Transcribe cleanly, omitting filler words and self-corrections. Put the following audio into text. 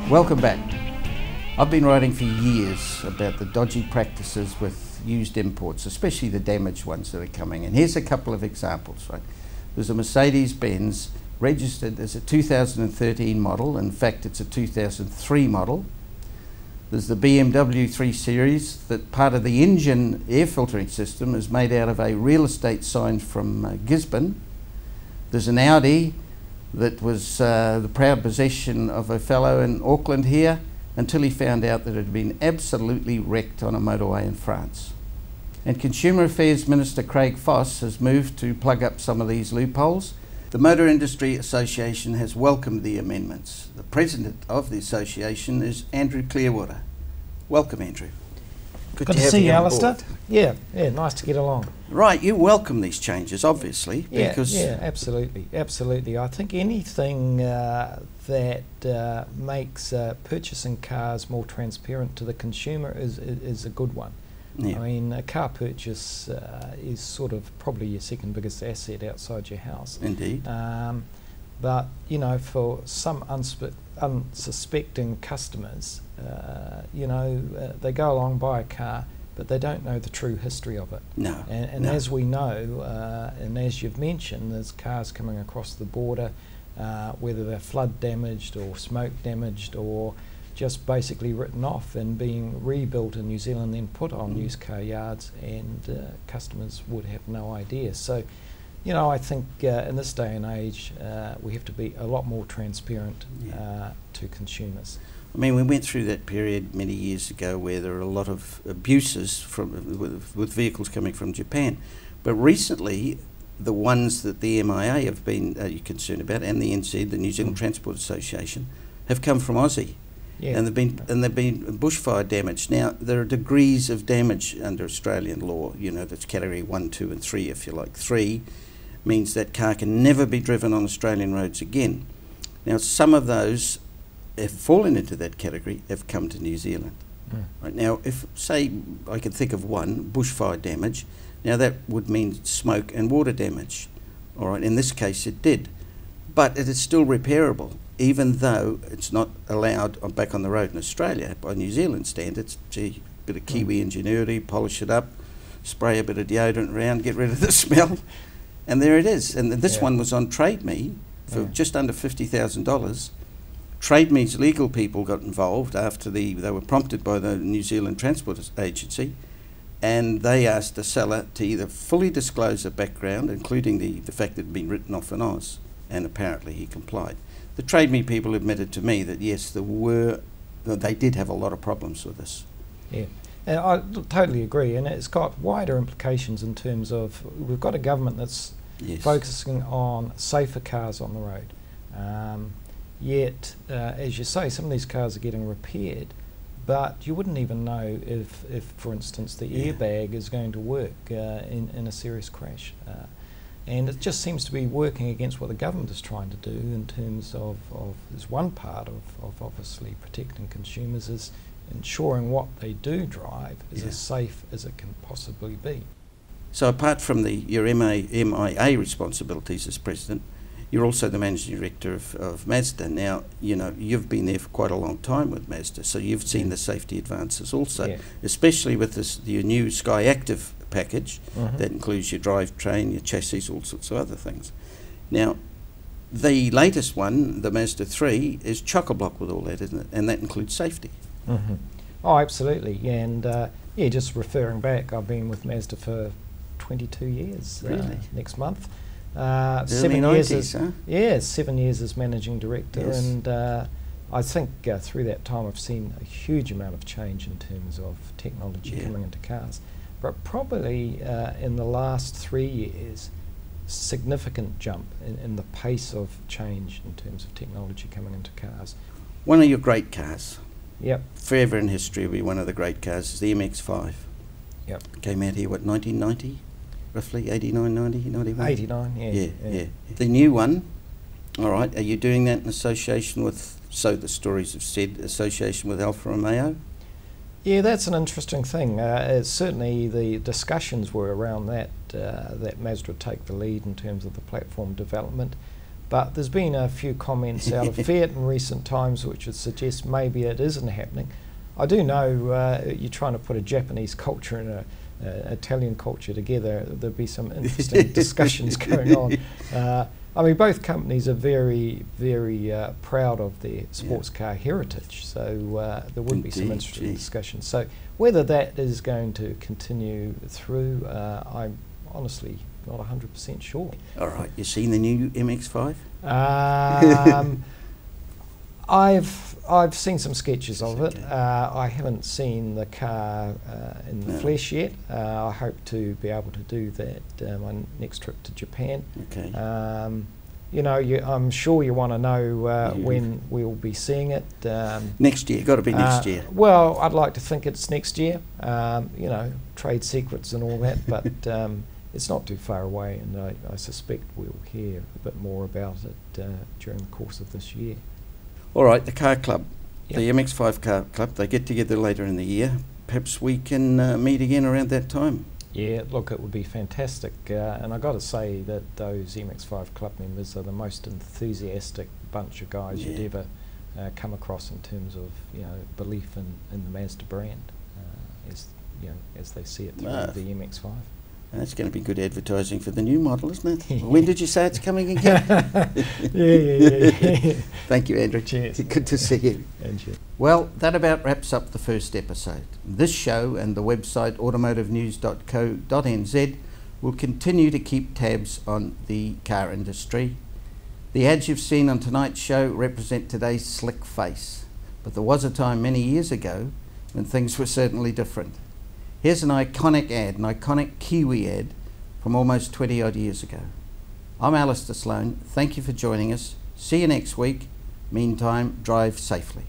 Welcome back. I've been writing for years about the dodgy practices with used imports, especially the damaged ones that are coming in. Here's a couple of examples. Right? There's a Mercedes-Benz registered as a 2013 model. In fact, it's a 2003 model. There's the BMW 3 Series that part of the engine air filtering system is made out of a real estate sign from Gisborne. There's an Audi that was the proud possession of a fellow in Auckland here until he found out that it had been absolutely wrecked on a motorway in France. And Consumer Affairs Minister Craig Foss has moved to plug up some of these loopholes. The Motor Industry Association has welcomed the amendments. The president of the association is Andrew Clearwater. Welcome, Andrew. Good to see you, Alastair. Yeah, nice to get along. Right, you welcome these changes, obviously, because... Yeah, absolutely. I think anything that makes purchasing cars more transparent to the consumer is a good one. Yeah. I mean, a car purchase is sort of probably your second biggest asset outside your house. Indeed. But, you know, for some unsuspecting customers, they go along, buy a car, but they don't know the true history of it. No. And as we know, and as you've mentioned, there's cars coming across the border, whether they're flood damaged or smoke damaged or just basically written off and being rebuilt in New Zealand, then put on used car yards, and customers would have no idea. So, you know, I think in this day and age, we have to be a lot more transparent to consumers. I mean, we went through that period many years ago where there were a lot of abuses with vehicles coming from Japan. But recently, the ones that the MIA have been concerned about, and the NZ, the New Zealand Transport Association, have come from Aussie. Yeah. And they've been bushfire damage. Now, there are degrees of damage under Australian law, you know, that's category 1, 2 and 3, if you like. 3 means that car can never be driven on Australian roads again. Now, some of those have fallen into that category, have come to New Zealand. Right now, if, say, I can think of one, bushfire damage, now that would mean smoke and water damage. All right, in this case it did. But it is still repairable, even though it's not allowed back on the road in Australia by New Zealand standards. Gee, bit of Kiwi ingenuity, polish it up, spray a bit of deodorant around, get rid of the smell, and there it is. And this one was on Trade Me for just under $50,000. Trade Me's legal people got involved after they were prompted by the New Zealand Transport Agency, and they asked the seller to either fully disclose the background, including the fact that it had been written off in Oz, and apparently he complied. The Trade Me people admitted to me that yes, they did have a lot of problems with this. Yeah, and I totally agree, and it's got wider implications in terms of we've got a government that's focusing on safer cars on the road. Yet, as you say, some of these cars are getting repaired, but you wouldn't even know if for instance, the airbag is going to work in a serious crash. And it just seems to be working against what the government is trying to do in terms of is one part of obviously protecting consumers is ensuring what they do drive is as safe as it can possibly be. So apart from your MIA responsibilities as president, you're also the managing director of Mazda. Now, you know, you've been there for quite a long time with Mazda, so you've seen the safety advances also, especially with your new Sky Active package that includes your drivetrain, your chassis, all sorts of other things. Now, the latest one, the Mazda 3, is chock-a-block with all that, isn't it? And that includes safety. Oh, absolutely. And just referring back, I've been with Mazda for 22 years next month. 7 years as 7 years as managing director, and I think through that time I've seen a huge amount of change in terms of technology coming into cars. But probably in the last 3 years, significant jump in the pace of change in terms of technology coming into cars. One of your great cars, forever in history, will be one of the great cars, is the MX-5. Came out here, what, 1990? Roughly 89, 90, 91? 89, yeah. The new one, all right, are you doing that in association with, so the stories have said, association with Alfa Romeo? Yeah, that's an interesting thing. Certainly the discussions were around that Mazda would take the lead in terms of the platform development. But there's been a few comments out of Fiat in recent times which would suggest maybe it isn't happening. I do know you're trying to put a Japanese culture and an Italian culture together. There'll be some interesting discussions going on. I mean, both companies are very, very proud of their sports car heritage, so there would be some interesting discussions. So whether that is going to continue through, I'm honestly not 100% sure. All right, you seen the new MX-5? I've seen some sketches of it. I haven't seen the car in the flesh yet. I hope to be able to do that my next trip to Japan. Okay. You know, I'm sure you want to know when we'll be seeing it. Next year, got to be next year. Well, I'd like to think it's next year. You know, trade secrets and all that, but it's not too far away, and I suspect we'll hear a bit more about it during the course of this year. All right, the car club, the MX-5 car club, they get together later in the year. Perhaps we can meet again around that time. Yeah, look, it would be fantastic, and I've got to say that those MX-5 club members are the most enthusiastic bunch of guys you'd ever come across in terms of, you know, belief in the Mazda brand, as they see it through the MX-5. That's going to be good advertising for the new model, isn't it? When did you say it's coming again? Yeah. Thank you, Andrew. Cheers. Good to see you. And you. Well, that about wraps up the first episode. This show and the website automotivenews.co.nz will continue to keep tabs on the car industry. The ads you've seen on tonight's show represent today's slick face, but there was a time many years ago when things were certainly different. Here's an iconic ad, an iconic Kiwi ad from almost 20 odd years ago. I'm Alastair Sloane. Thank you for joining us. See you next week. Meantime, drive safely.